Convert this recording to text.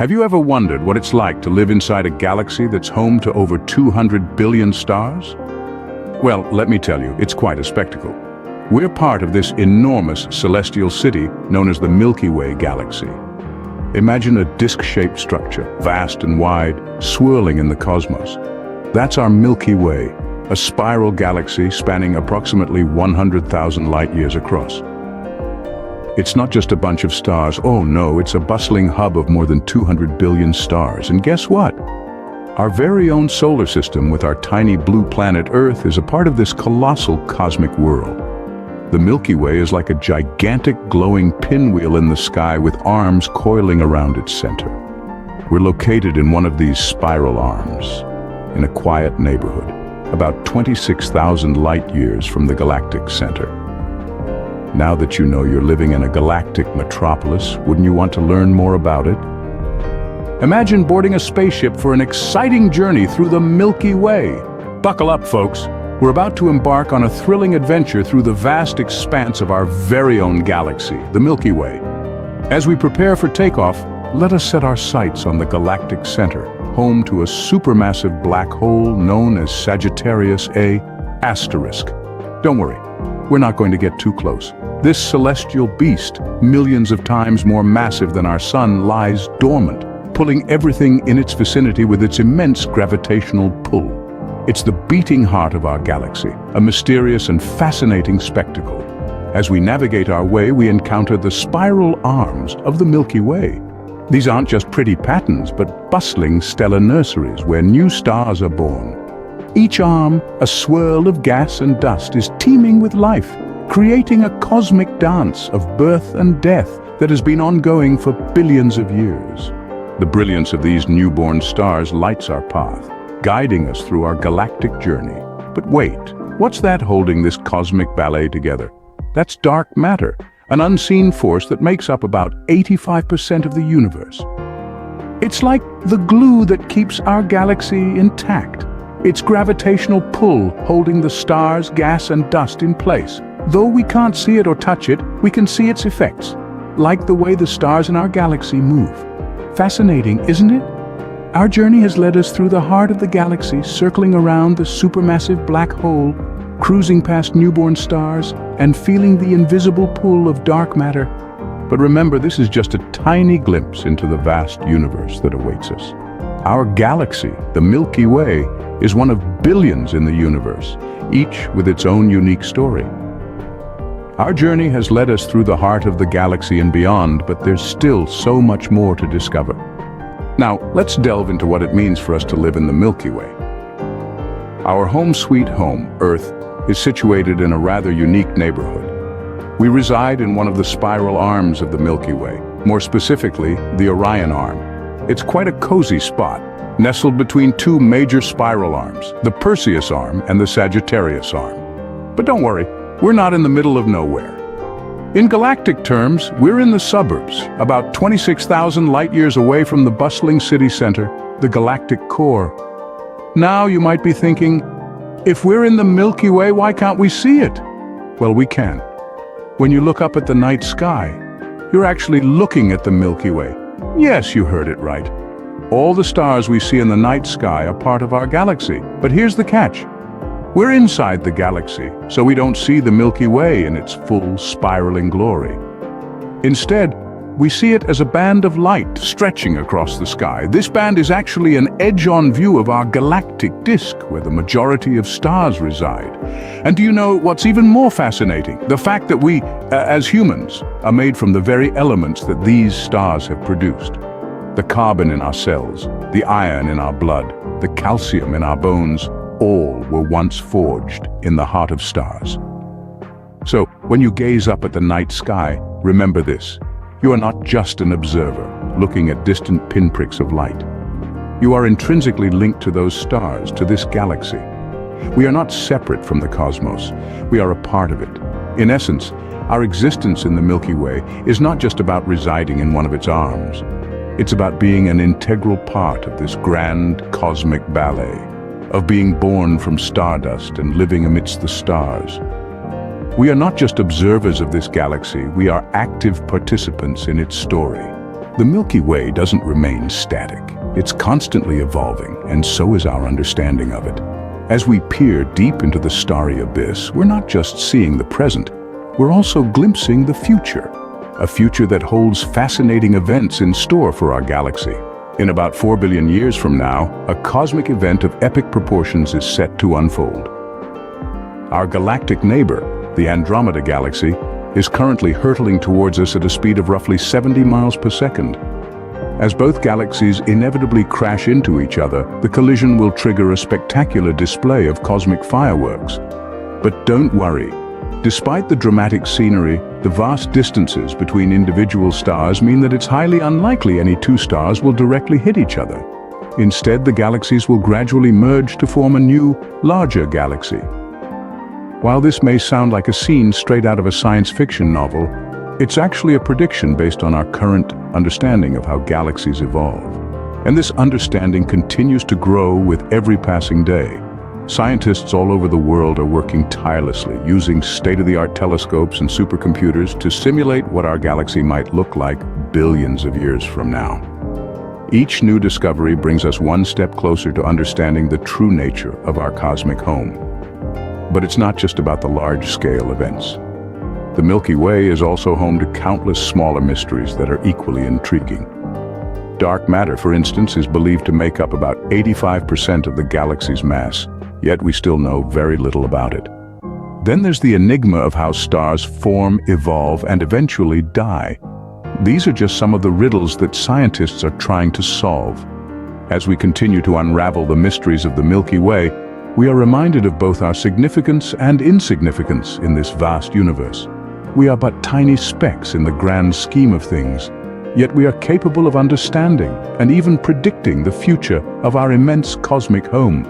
Have you ever wondered what it's like to live inside a galaxy that's home to over 200 billion stars? Well, let me tell you, it's quite a spectacle. We're part of this enormous celestial city known as the Milky Way galaxy. Imagine a disc-shaped structure, vast and wide, swirling in the cosmos. That's our Milky Way, a spiral galaxy spanning approximately 100,000 light-years across. It's not just a bunch of stars, oh no, it's a bustling hub of more than 200 billion stars. And guess what? Our very own solar system with our tiny blue planet Earth is a part of this colossal cosmic world. The Milky Way is like a gigantic glowing pinwheel in the sky with arms coiling around its center. We're located in one of these spiral arms, in a quiet neighborhood, about 26,000 light-years from the galactic center. Now that you know you're living in a galactic metropolis, wouldn't you want to learn more about it? Imagine boarding a spaceship for an exciting journey through the Milky Way. Buckle up, folks. We're about to embark on a thrilling adventure through the vast expanse of our very own galaxy, the Milky Way. As we prepare for takeoff, let us set our sights on the galactic center, home to a supermassive black hole known as Sagittarius A*. Don't worry, we're not going to get too close. This celestial beast, millions of times more massive than our sun, lies dormant, pulling everything in its vicinity with its immense gravitational pull. It's the beating heart of our galaxy, a mysterious and fascinating spectacle. As we navigate our way, we encounter the spiral arms of the Milky Way. These aren't just pretty patterns, but bustling stellar nurseries where new stars are born. Each arm, a swirl of gas and dust, is teeming with life, creating a cosmic dance of birth and death that has been ongoing for billions of years. The brilliance of these newborn stars lights our path, guiding us through our galactic journey. But wait, what's that holding this cosmic ballet together? That's dark matter, an unseen force that makes up about 85% of the universe. It's like the glue that keeps our galaxy intact. Its gravitational pull holding the stars, gas, and dust in place. Though we can't see it or touch it, we can see its effects, like the way the stars in our galaxy move. Fascinating, isn't it? Our journey has led us through the heart of the galaxy, circling around the supermassive black hole, cruising past newborn stars, and feeling the invisible pull of dark matter. But remember, this is just a tiny glimpse into the vast universe that awaits us. Our galaxy, the Milky Way, is one of billions in the universe, each with its own unique story. Our journey has led us through the heart of the galaxy and beyond, but there's still so much more to discover. Now, let's delve into what it means for us to live in the Milky Way. Our home sweet home, Earth, is situated in a rather unique neighborhood. We reside in one of the spiral arms of the Milky Way, more specifically, the Orion Arm. It's quite a cozy spot, nestled between two major spiral arms, the Perseus Arm and the Sagittarius Arm. But don't worry, we're not in the middle of nowhere. In galactic terms, we're in the suburbs, about 26,000 light-years away from the bustling city center, the galactic core. Now you might be thinking, if we're in the Milky Way, why can't we see it? Well, we can. When you look up at the night sky, you're actually looking at the Milky Way. Yes, you heard it right. All the stars we see in the night sky are part of our galaxy. But here's the catch. We're inside the galaxy, so we don't see the Milky Way in its full spiraling glory. Instead, we see it as a band of light stretching across the sky. This band is actually an edge-on view of our galactic disk, where the majority of stars reside. And do you know what's even more fascinating? The fact that we, as humans, are made from the very elements that these stars have produced. The carbon in our cells, the iron in our blood, the calcium in our bones, all were once forged in the heart of stars. So, when you gaze up at the night sky, remember this. You are not just an observer, looking at distant pinpricks of light. You are intrinsically linked to those stars, to this galaxy. We are not separate from the cosmos. We are a part of it. In essence, our existence in the Milky Way is not just about residing in one of its arms. It's about being an integral part of this grand cosmic ballet, of being born from stardust and living amidst the stars. We are not just observers of this galaxy, we are active participants in its story. The Milky Way doesn't remain static. It's constantly evolving, and so is our understanding of it. As we peer deep into the starry abyss, we're not just seeing the present, we're also glimpsing the future. A future that holds fascinating events in store for our galaxy. In about 4 billion years from now, a cosmic event of epic proportions is set to unfold. Our galactic neighbor, the Andromeda Galaxy, is currently hurtling towards us at a speed of roughly 70 miles per second. As both galaxies inevitably crash into each other, the collision will trigger a spectacular display of cosmic fireworks. But don't worry. Despite the dramatic scenery, the vast distances between individual stars mean that it's highly unlikely any two stars will directly hit each other. Instead, the galaxies will gradually merge to form a new, larger galaxy. While this may sound like a scene straight out of a science fiction novel, it's actually a prediction based on our current understanding of how galaxies evolve. And this understanding continues to grow with every passing day. Scientists all over the world are working tirelessly, using state-of-the-art telescopes and supercomputers to simulate what our galaxy might look like billions of years from now. Each new discovery brings us one step closer to understanding the true nature of our cosmic home. But it's not just about the large-scale events. The Milky Way is also home to countless smaller mysteries that are equally intriguing. Dark matter, for instance, is believed to make up about 85% of the galaxy's mass, yet we still know very little about it. Then there's the enigma of how stars form, evolve, and eventually die. These are just some of the riddles that scientists are trying to solve. As we continue to unravel the mysteries of the Milky Way, we are reminded of both our significance and insignificance in this vast universe. We are but tiny specks in the grand scheme of things, yet we are capable of understanding and even predicting the future of our immense cosmic home.